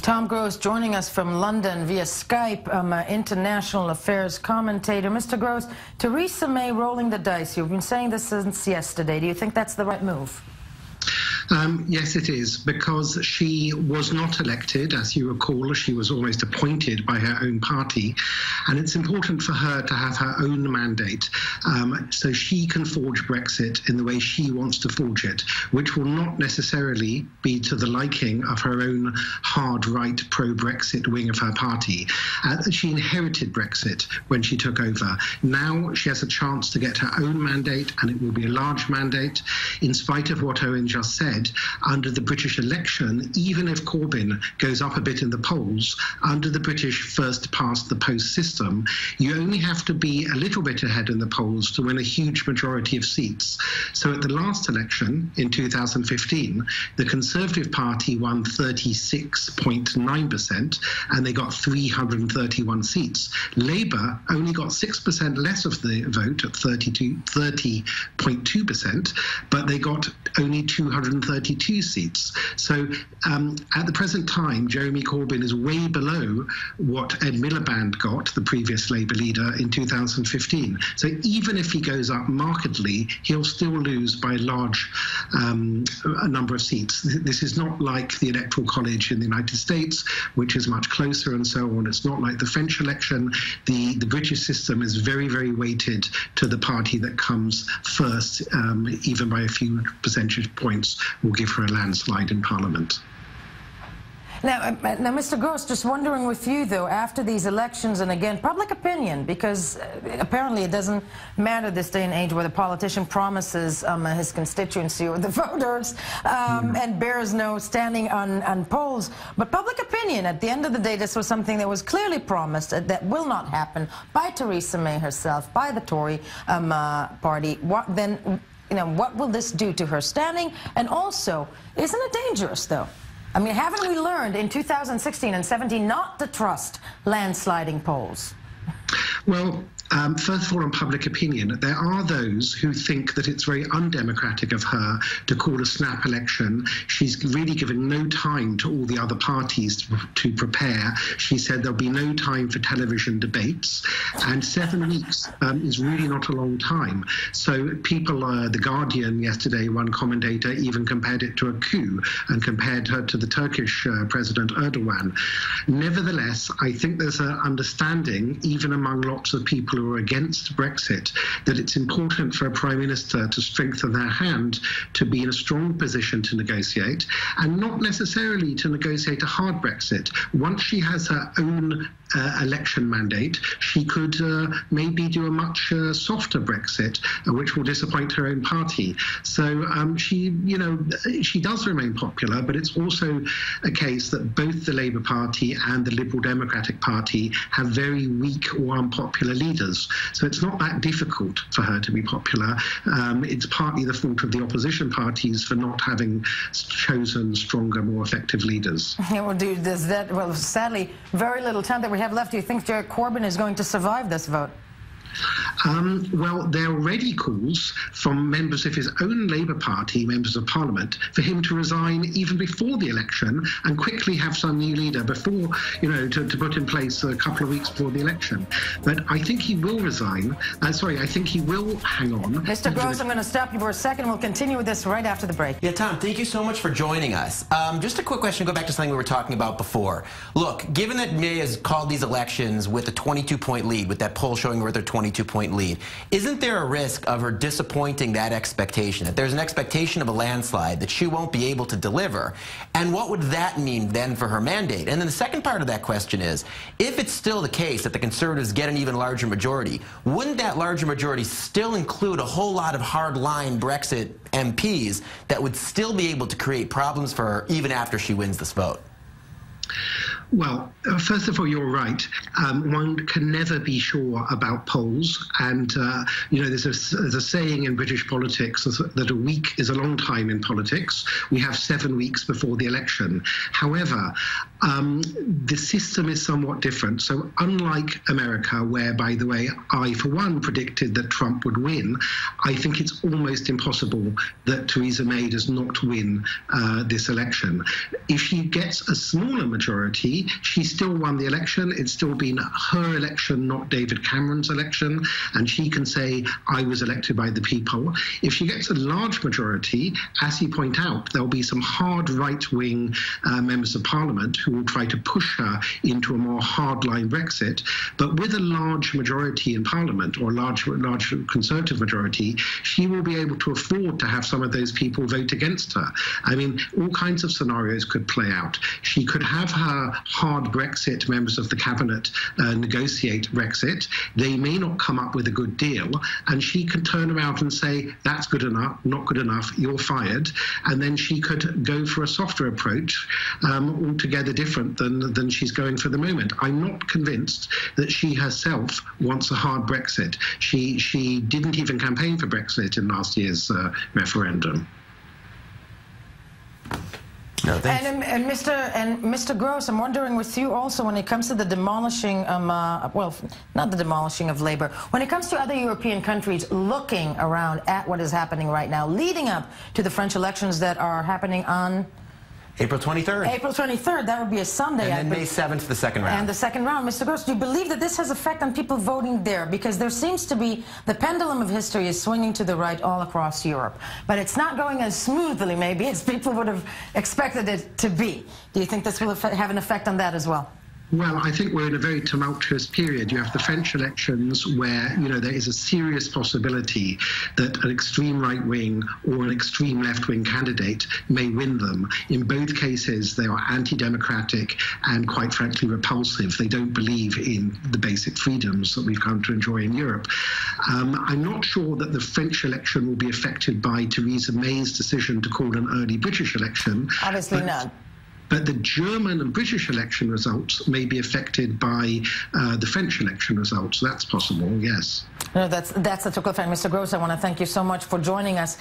Tom Gross joining us from London via Skype, international affairs commentator. Mr. Gross, Theresa May rolling the dice. You've been saying this since yesterday. Do you think that's the right move? Yes, it is, because she was not elected. As you recall, she was almost appointed by her own party, and it's important for her to have her own mandate so she can forge Brexit in the way she wants to forge it, which will not necessarily be to the liking of her own hard right pro-Brexit wing of her party. She inherited Brexit when she took over. Now she has a chance to get her own mandate, and it will be a large mandate. In spite of what Owen just said, under the British election, even if Corbyn goes up a bit in the polls, under the British first-past-the-post system, you only have to be a little bit ahead in the polls to win a huge majority of seats. So at the last election in 2015, the Conservative Party won 36.9%, and they got 331 seats. Labour only got 6% less of the vote at 30.2%, but they got only 232 seats. So at the present time, Jeremy Corbyn is way below what Ed Miliband got, the previous Labour leader, in 2015. So even if he goes up markedly, he'll still lose by a large a number of seats. This is not like the Electoral College in the United States, which is much closer and so on. It's not like the French election. The British system is very, very weighted to the party that comes first, even by a few percentage points, will give her a landslide in Parliament. Now, Mr. Gross, just wondering with you, though, after these elections, and again, public opinion, because apparently it doesn't matter this day and age where the politician promises his constituency or the voters and bears no standing on polls. But public opinion, at the end of the day, this was something that was clearly promised that will not happen by Theresa May herself, by the Tory party. What then? You know, what will this do to her standing? And also, isn't it dangerous, though? I mean, haven't we learned in 2016 and 17 not to trust landsliding polls? Well, first of all, on public opinion, there are those who think that it's very undemocratic of her to call a snap election. She's really given no time to all the other parties to prepare. She said there'll be no time for television debates, and 7 weeks is really not a long time. So people, The Guardian yesterday, one commentator even compared it to a coup and compared her to the Turkish President Erdogan. Nevertheless, I think there's an understanding, even among lots of people who are against Brexit, that it's important for a Prime Minister to strengthen their hand to be in a strong position to negotiate, and not necessarily to negotiate a hard Brexit. Once she has her own election mandate, she could maybe do a much softer Brexit, which will disappoint her own party. So she does remain popular, but it's also a case that both the Labour Party and the Liberal Democratic Party have very weak or unpopular leaders. So it's not that difficult for her to be popular. It's partly the fault of the opposition parties for not having chosen stronger, more effective leaders. Yeah, well, sadly, very little time that we have left. Do you think Jeremy Corbyn is going to survive this vote? Well, there are already calls from members of his own Labour Party, members of Parliament, for him to resign even before the election and quickly have some new leader before, to put in place a couple of weeks before the election. But I think he will resign. I think he will hang on. Mr. Gross, I'm going to stop you for a second. We'll continue with this right after the break. Yeah, Tom, thank you so much for joining us. Just a quick question, go back to something we were talking about before. Look, given that May has called these elections with a 22-point lead, with that poll showing her with her 22-point lead, isn't there a risk of her disappointing that expectation, that there's an expectation of a landslide that she won't be able to deliver? And what would that mean then for her mandate? And then the second part of that question is, if it's still the case that the Conservatives get an even larger majority, wouldn't that larger majority still include a whole lot of hard-line Brexit MPs that would still be able to create problems for her even after she wins this vote? Well, first of all, you're right. One can never be sure about polls. And, there's a saying in British politics that a week is a long time in politics. We have 7 weeks before the election. However, The system is somewhat different. So unlike America, where, by the way, I, for one, predicted that Trump would win, I think it's almost impossible that Theresa May does not win this election. If she gets a smaller majority, she still won the election. It's still been her election, not David Cameron's election, and she can say, I was elected by the people. If she gets a large majority, as you point out, there'll be some hard right-wing members of Parliament who will try to push her into a more hardline Brexit. But with a large majority in Parliament, or a large Conservative majority, she will be able to afford to have some of those people vote against her. I mean, all kinds of scenarios could play out. She could have her hard Brexit members of the cabinet negotiate Brexit. They may not come up with a good deal, and she can turn around and say, that's good enough, not good enough, you're fired. And then she could go for a softer approach, altogether different than she's going for the moment. I'm not convinced that she herself wants a hard Brexit. She didn't even campaign for Brexit in last year's referendum. No, thanks. And Mr. Gross, I'm wondering with you also, when it comes to the demolishing, well, not the demolishing of labor, when it comes to other European countries looking around at what is happening right now, leading up to the French elections that are happening on April 23rd. April 23rd, that would be a Sunday. And then May 7th, the second round. And the second round. Mr. Gross, do you believe that this has effect on people voting there? Because there seems to be, the pendulum of history is swinging to the right all across Europe. But it's not going as smoothly, maybe, as people would have expected it to be. Do you think this will have an effect on that as well? Well, I think we're in a very tumultuous period. You have the French elections where, you know, there is a serious possibility that an extreme right-wing or an extreme left-wing candidate may win them. In both cases, they are anti-democratic and, quite frankly, repulsive. They don't believe in the basic freedoms that we've come to enjoy in Europe. I'm not sure that the French election will be affected by Theresa May's decision to call an early British election. Obviously not. But the German and British election results may be affected by the French election results. That's possible, yes. No, that's a total fact. Mr. Gross, I want to thank you so much for joining us.